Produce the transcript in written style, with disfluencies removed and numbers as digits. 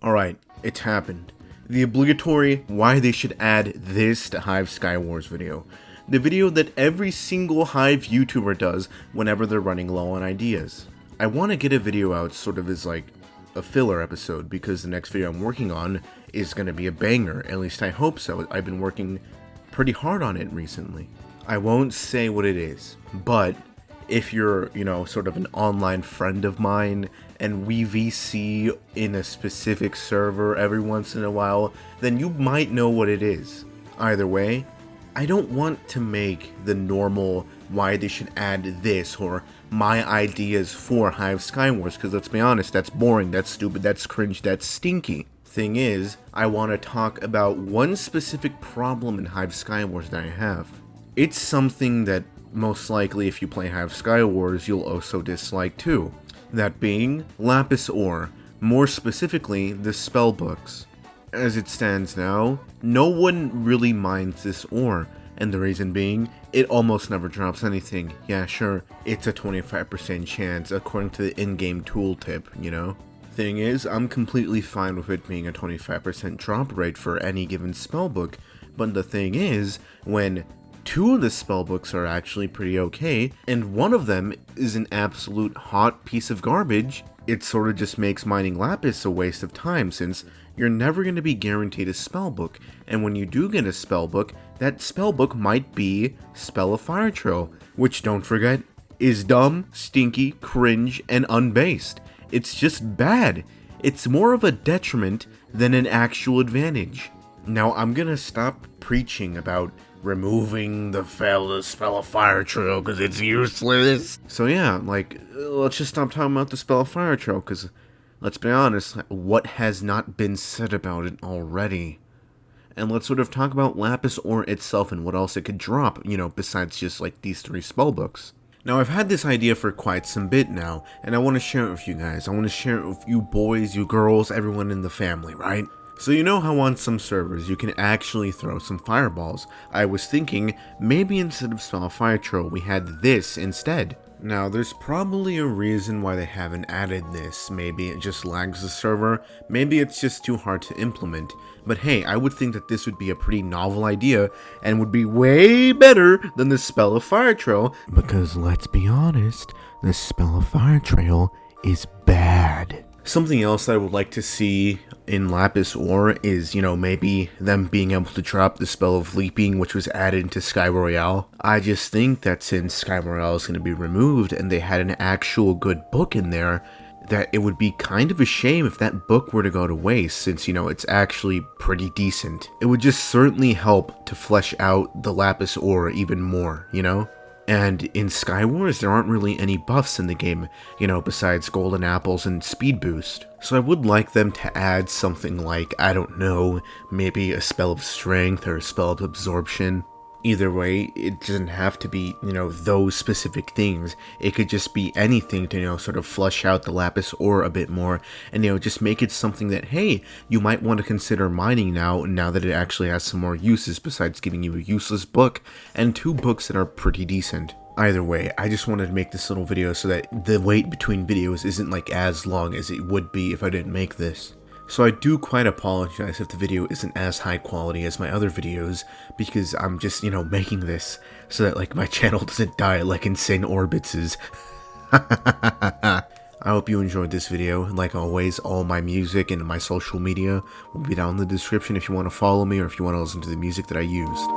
Alright, it's happened. The obligatory why they should add this to Hive Skywars video. The video that every single Hive YouTuber does whenever they're running low on ideas. I want to get a video out sort of as like a filler episode because the next video I'm working on is going to be a banger, at least I hope so. I've been working pretty hard on it recently. I won't say what it is, but if you're, sort of an online friend of mine and we VC in a specific server every once in a while, then you might know what it is. Either way, I don't want to make the normal why they should add this or my ideas for Hive Skywars, because let's be honest, that's boring, that's stupid, that's cringe, that's stinky. Thing is, I want to talk about one specific problem in Hive Skywars that I have. It's something that most likely if you play Hive Skywars you'll also dislike too. That being Lapis ore, more specifically the spellbooks. As it stands now, no one really mines this ore, and the reason being, it almost never drops anything. Yeah, sure, it's a 25% chance according to the in-game tooltip, Thing is, I'm completely fine with it being a 25% drop rate for any given spellbook, but the thing is, when two of the spellbooks are actually pretty okay, and one of them is an absolute hot piece of garbage, it sort of just makes mining Lapis a waste of time since you're never going to be guaranteed a spellbook, and when you do get a spellbook, that spellbook might be Spell of Fire Trail, which don't forget, is dumb, stinky, cringe, and unbased. It's just bad. It's more of a detriment than an actual advantage. Now I'm gonna stop preaching about removing the Spell of Fire Trail because it's useless. So yeah, let's just stop talking about the Spell of Fire Trail because, let's be honest, what has not been said about it already? And let's sort of talk about Lapis ore itself and what else it could drop, besides just these three spellbooks. Now I've had this idea for quite some bit now, and I want to share it with you guys. I want to share it with you boys, you girls, everyone in the family, right? So you know how on some servers you can actually throw some fireballs. I was thinking maybe instead of Spell of Fire Trail we had this instead. Now there's probably a reason why they haven't added this. Maybe it just lags the server, maybe it's just too hard to implement. But hey, I would think that this would be a pretty novel idea and would be way better than the Spell of Fire Trail, because let's be honest, the Spell of Fire Trail is bad. Something else that I would like to see in Lapis ore is, maybe them being able to drop the spell of leaping, which was added into Sky Royale. I just think that since Sky Royale is going to be removed and they had an actual good book in there, that it would be kind of a shame if that book were to go to waste, since, it's actually pretty decent. It would just certainly help to flesh out the Lapis ore even more, And in Skywars, there aren't really any buffs in the game, besides golden apples and speed boost. So I would like them to add something like, I don't know, maybe a spell of strength or a spell of absorption. Either way, it doesn't have to be, those specific things. It could just be anything to, sort of flush out the Lapis ore a bit more and, just make it something that, hey, you might want to consider mining now that it actually has some more uses besides giving you a useless book and two books that are pretty decent. Either way, I just wanted to make this little video so that the wait between videos isn't as long as it would be if I didn't make this. So I do quite apologize if the video isn't as high quality as my other videos, because I'm just, making this so that, my channel doesn't die like Insane Orbits'. I hope you enjoyed this video. Like always, all my music and my social media will be down in the description if you want to follow me or if you want to listen to the music that I used.